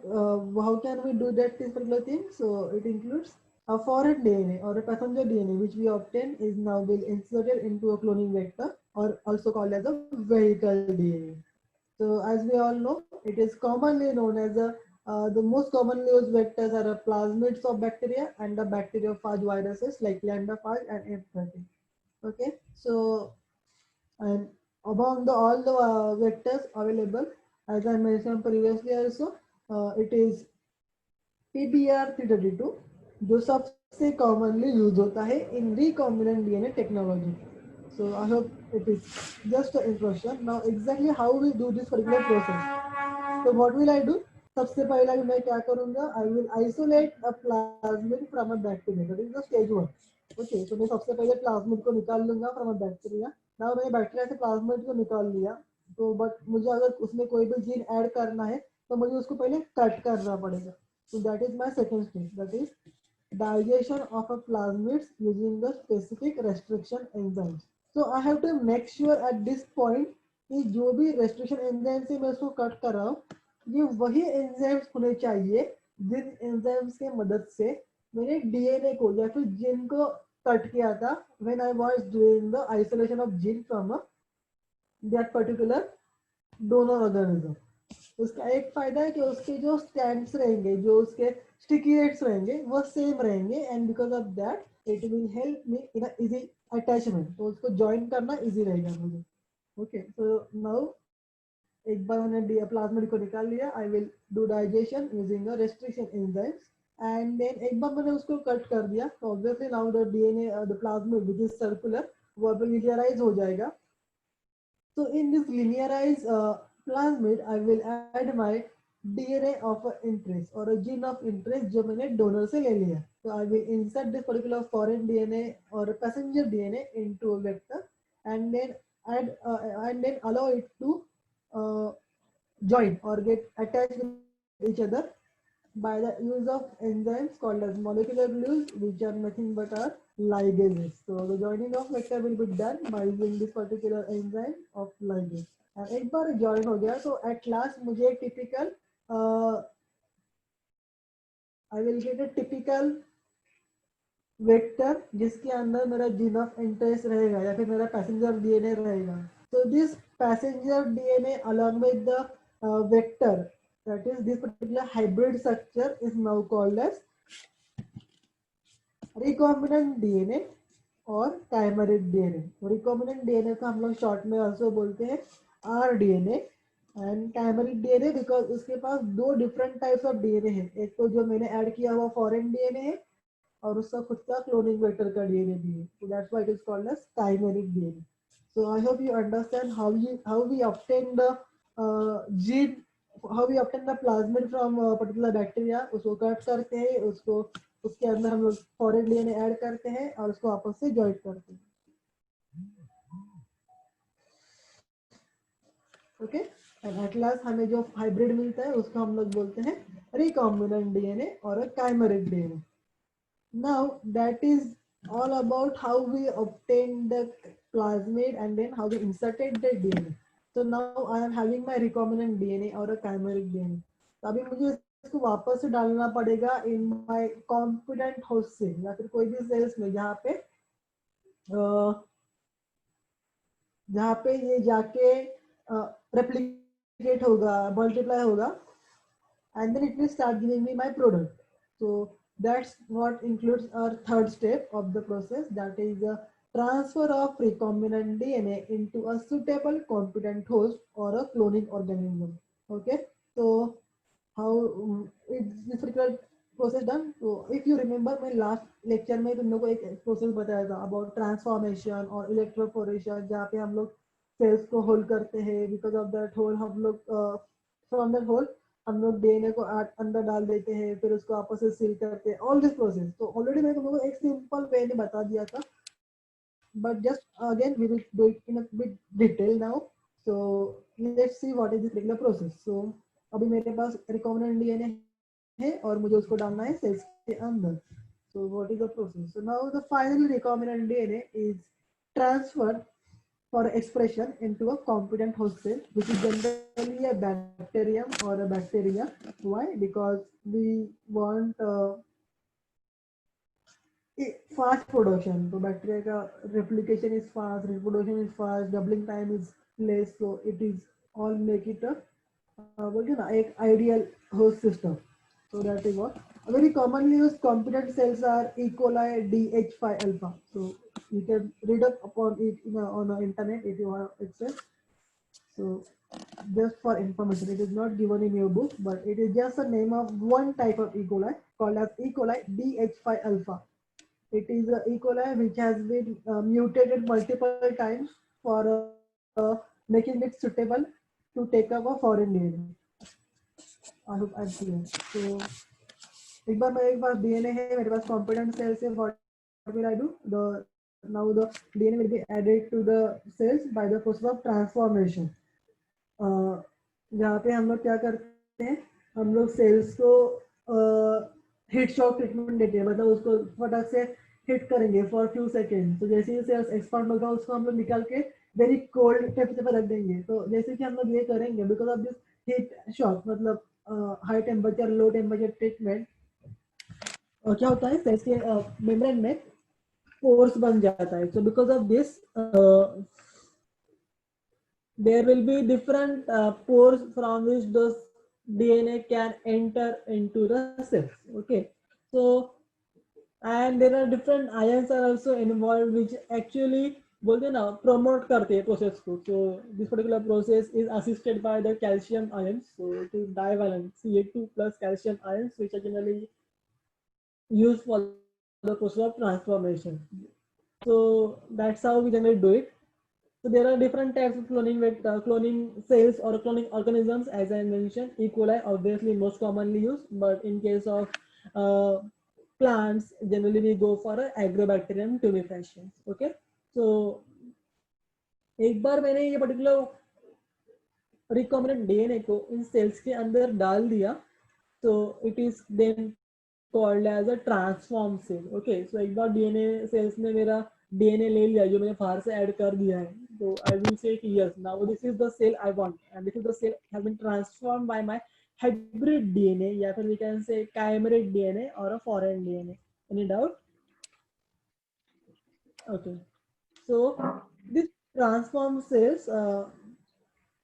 how can we do that this particular thing? So it includes a foreign DNA or a passenger DNA which we obtain is now will inserted into a cloning vector, or also called as a vehicle DNA. So as we all know, it is commonly known as the most commonly used vectors are plasmids of bacteria and the bacteriophage viruses like lambdaphage and F13. Okay, so and among all the vectors available, as I mentioned previously also, it is PBR332 जो सबसे commonly use होता है in recombinant DNA technology. So I hope it is just an introduction. Now exactly how we do this particular process. So what will I do? सबसे पहला मैं क्या करूँगा? I will isolate a plasmid from a bacteria. That is the stage one. Okay, तो मैं सबसे पहले plasmid को निकाल लूँगा from a bacteria. Now मैंने बैक्टीरिया से plasmid को निकाल लिया. तो बट मुझे अगर उसमें कोई भी जीन ऐड करना है तो मुझे उसको पहले कट करना पड़ेगा. So that is my second stage. That is digestion of a plasmids using the specific restriction enzymes. So I have to make sure at this point कि जो भी restriction enzyme से मैं उसको कट कर रहा हूँ ये वही एंजाइम्स होने चाहिए जिन एंजाइम्स के मदद से मैंने डीएनए को या फिर जीन को कट किया था when I was doing the isolation of gene from that particular donor organism. उसका एक फायदा है कि उसके जो स्टैंड्स रहेंगे जो उसके स्टिकी रेट्स रहेंगे वो सेम रहेंगे and because of that it will help me in easy attachment. तो उसको ज्वाइन करना इजी रहेगा मुझे. ओके सो नाउ एक बार मैंने प्लाज्मिड को निकाल लिया. I will do digestion using a restriction enzymes and then एक बार मैंने उसको कट कर दिया तो obviously now the DNA the plasmid which is circular वो अब लिनियराइज हो जाएगा. So in this linearized plasmid, I will add my DNA of interest or a gene of interest जो मैंने donor से ले लिया. So I will insert this particular foreign DNA or a passenger DNA into a vector and then add and then allow it to join or get attached with each other by the use of enzymes called as molecular glues, which are nothing but are ligases. So the joining of vector will be done by using this particular enzyme of ligase. And एक बार join हो गया तो at last मुझे एक typical I will get a typical vector जिसके अंदर मेरा gene of interest रहेगा या फिर मेरा passenger DNA रहेगा. So this passenger DNA along with the vector, that is this particular hybrid structure, is now called as recombinant DNA और chimeric DNA. Recombinant DNA को हम लोग शॉर्ट में also बोलते हैं rDNA and chimeric DNA because उसके पास दो different types of DNA है. एक तो जो मैंने ऐड किया हुआ foreign DNA है और उसका खुद का क्लोनिंग वेक्टर का DNA भी है. So that's why it is called as chimeric DNA. So I hope you understand how we obtain the gene, how we obtain the plasmid from particular bacteria. उसको cut करते हैं, उसको उसके अंदर हम लोग फॉरेन डीएनए ऐड करते हैं और उसको आपस से जॉइन करते हैं. ओके एंड एट लास्ट हमें जो हाइब्रिड मिलता है उसको हम लोग बोलते हैं रिकॉम्बिनेंट डीएनए और chimeric DNA. Now that is all about how we obtained the plasmid and then how we inserted the DNA. So now I am having my recombinant DNA or a chimeric DNA. तो अभी मुझे इसको वापस से डालना पड़ेगा in my competent host cell या फिर कोई भी सेल्स में जहाँ पे ये जाके replicate होगा, multiply होगा, and then it will start giving me my product. So that's what includes our third step of the process, that is the transfer of recombinant DNA into a suitable competent host or a cloning organism. Okay, so how is this particular process done? So if you remember my last lecture में तुम लोग को एक process बताया था about transformation और electroporation जहाँ पे हम लोग cells को hold करते हैं. Because of that hole हम लोग from that hole हम लोग डीएनए को अंदर डाल देते हैं फिर उसको आपस से सील करते हैं. ऑल दिस प्रोसेस तो ऑलरेडी मैंने तुम लोगों को एक सिंपल वे में बता दिया था but just again we will do it in a bit detail now. So let's see what is this regular process. सो अभी मेरे पास रिकॉम्बिनेंट डीएनए है और मुझे उसको डालना है सेल्स के अंदर. So what is the process? So now the final recombinant DNA is transferred for expression into a competent host cell, which is generally a bacterium or a bacteria. Why? Because we want fast production. So bacteria ka replication is fast, reproduction is fast, doubling time is less. So it is all make it a ideal host system. So that is what. A very commonly used competent cells are E. coli DH5 alpha. So you can read up upon it on the internet if you have access. So just for information, it is not given in your book, but it is just the name of one type of E. coli called as E. coli DH5 alpha. It is a E. coli which has been mutated multiple times for making it suitable to take up a foreign DNA. I hope I'm clear. So एक बार मेरे पास DNA है, मेरे पास competent cells है. What will I do? Now the DNA will be added to the cells by the process of transformation. जहाँ पे हम लोग क्या करते हैं, हम लोग सेल्स को हिट शॉक ट्रीटमेंट देते हैं, मतलब उसको फटक से हिट करेंगे फॉर फ्यू सेकेंड. तो जैसे ही सेल्स एक्सपांड होगा उसको हम लोग निकाल के वेरी कोल्ड टेम्परेचर पर रख देंगे. तो जैसे कि हम लोग ये करेंगे because of this heat shock, मतलब high temperature low temperature treatment, क्या होता है सेल्स के मेम्ब्रेन में पोर्स बन जाता है. So because of this there will be different pores from which the DNA can enter into the cells. Okay, so and there are different ions are also involved which actually बोलते ना promote करते हैं process को. So this particular process is assisted by the calcium ions. So it is divalent Ca2 plus calcium ions which are generally used for the process of transformation. So that's how we generally do it. So there are different types of cloning with cloning cells or cloning organisms, as I mentioned. E. coli obviously most commonly used, but in case of uh, plants, generally we go for a agrobacterium tumefaciens. Okay, so एक बार मैंने ये particular recombinant DNA को इन sales के अंदर डाल दिया, तो it is then called as a transform cell. Okay, so एक बार डीएनए सेल्स ने मेरा डीएनए ले लिया जो मैंने बाहर से ऐड कर दिया है, तो I will say yes now this is the cell I want and this is the cell has been transformed by my hybrid DNA, या फिर we can say chimeric DNA और a foreign DNA. Any doubt? Okay, so these transformed cells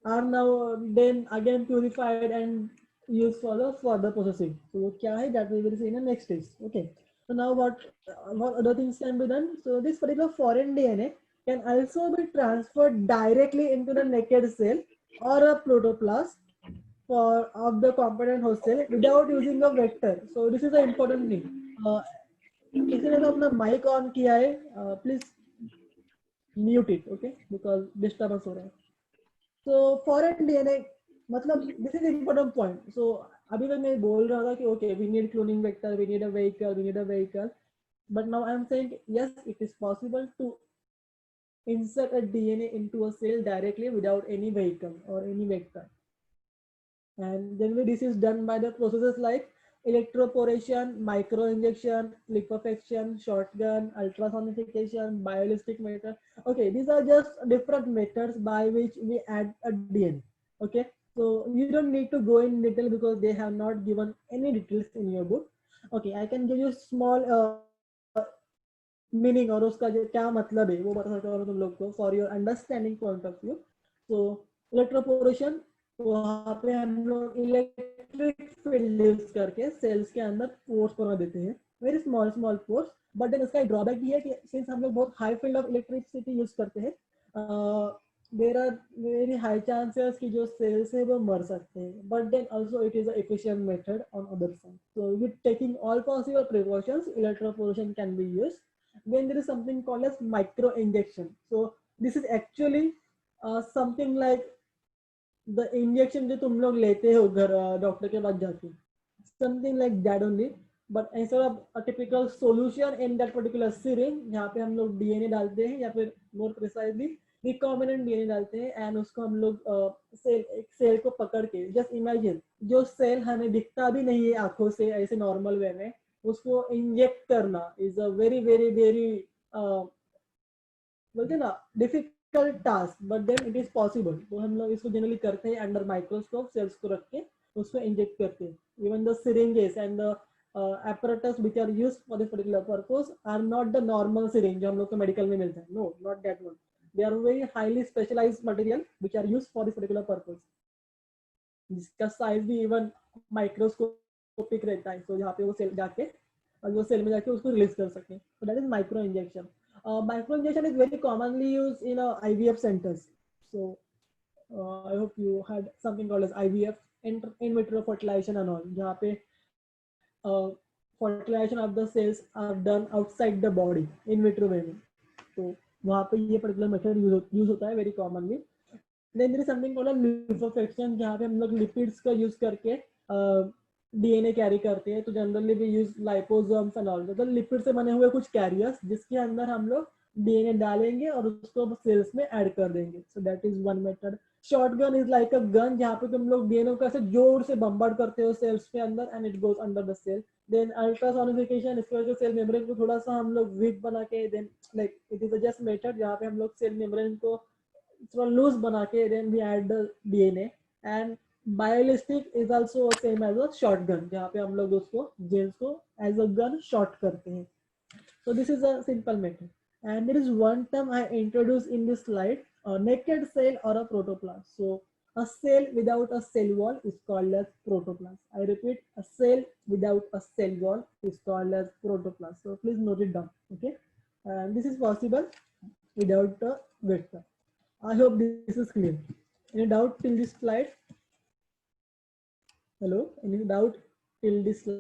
are now then again purified and used for the further processing. So kya hai that we will see in the next stage. Okay, so now what other things can be done? So this particular foreign DNA can also be transferred directly into the naked cell or a protoplast for of the competent host cell without using a vector. So this is an important thing. किसी ने तो अपना mic on किया है, please mute it. Okay, because disturbance हो रहा है. तो फॉरेन डीएनए मतलब this is important point. So अभी तक मैं बोल रहा था कि okay we need cloning vector, we need a vehicle, we need a vehicle, but now I am saying yes it is possible to insert a DNA into a cell directly without any vehicle or any vector. And generally this is done by the processes like electroporation, microinjection, liquefaction, shotgun, ultrasonification, bioelastic method. Okay, these are just different methods by which we add a DNA. Okay, so you don't need to go in detail because they have not given any details in your book. Okay, I can give you small meaning और उसका जो क्या मतलब है वो बता सकता हूँ तुम लोग को for your understanding point of view. तो इलेक्ट्रोपोरेशन, वहाँ पे हम लोग इलेक्ट्रिक फील्ड यूज करके सेल्स के अंदर पोर्स बना देते हैं, very small small pores. But then इसका एक ड्रॉबैक भी है कि सिंस हम लोग बहुत high field of electricity use करते हैं, there are very high chances कि जो सेल्स है वो मर सकते हैं. But then also it is efficient method on other side. So with taking all possible precautions, electroporation can be used. Then there is something called as micro injection. So this is actually something like the injection जो तुम लोग लेते हो घर doctor के पास जाके, something like that only, but instead of a typical solution in that particular syringe, यहाँ पे हम लोग डीएनए डालते हैं या फिर more precisely रिकॉम्बिनेंट डीएनए डालते हैं एंड उसको हम लोग एक सेल को पकड़ के, जस्ट इमेजिन जो सेल हमें दिखता भी नहीं है आंखों से ऐसे नॉर्मल वे में, उसको इंजेक्ट करना is a very very very बोलते ना difficult task, but then it is possible. तो हम लोग इसको जनरली करते हैं अंडर माइक्रोस्कोप, सेल्स को रख के उसको इंजेक्ट करते हैं. Even the syringes and the apparatus which are used for this particular purpose are not the normal syringe जो हम लोग को मेडिकल में मिलता है. No, not that one. They are very highly specialized material which are used for this particular purpose. जिसका size भी even microscopic रहता है. तो जहाँ पे वो सेल जाके और वो सेल में जाके उसको रिलीज कर सकते हैं. So that is micro injection. Micro injection is very commonly used in IVF centers. So I hope you had something called as IVF, in vitro fertilization and all, जहाँ पे fertilization of the cells are done outside the body in vitro way में, तो वहाँ पे ये particular method use होता है very commonly. Then there is something called a liquefaction, जहाँ पे हम लोग lipids का use करके DNA कैरी करते हैं. तो generally we use liposomes and all, मतलब लिपिड से बने हुए कुछ कैरियर्स जिसके अंदर हम लोग डीएनए डालेंगे और उसको सेल्स में ऐड कर देंगे. So that is one method. Shotgun is like a gun, जहाँ पे तुम लोग डीएनए को ऐसे जोर से बम्बार्ड करते हो सेल्स के अंदर and it goes under the cell. Then ultrasonification, इसके वजह से सेल मेम्ब्रेन को थोड़ा सा हम लोग वीक बना के, then like it is a just method जहाँ पे हम लोग सेल मेम्ब्रेन को थोड़ा लूज बना के then we add the DNA. And biolistic is also same as a shotgun, जहाँ पे हम लोग उसको जेल्स को एज अ गन शॉट करते हैं. So this is a simple method. And there is one term I introduced in this slide, a naked cell or a protoplasm. So a cell without a cell wall is called as protoplasm. I repeat, a cell without a cell wall is called as protoplasm. So please note it down. Okay. And this is possible without a vector. I hope this is clear. Any doubt till this slide? Hello? Any doubt till this slide?